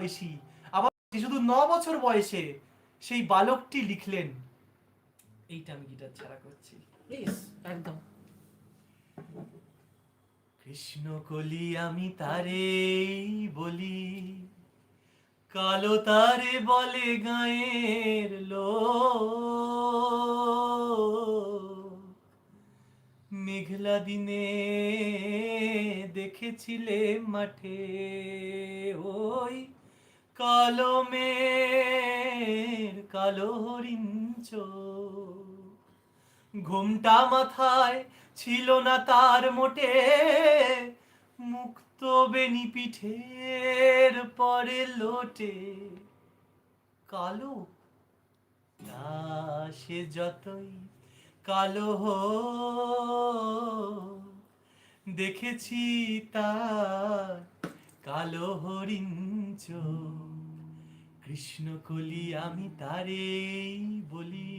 বয়সী আবার শুধু 9 বছর বয়সে সেই বালকটি লিখলেন। এইটা আমি গিটার ছাড়া করছি প্লিজ, একদম। কৃষ্ণ কলি আমি তারে বলি, কালো তারে বলে গায়ের লোক, মেঘলা দিনে দেখেছিলে মাঠে ওই কালো মেঘ কালো হরিণ চোখ, ঘুমটা মাথায় ছিল না তার মোটে, মুক্ত বেনি পিঠের পরে লোটে, কালো তা সে যতই কালো হোক, দেখেছি তার কালো হরিণ চোখ, কৃষ্ণ কলি আমি তারেই বলি।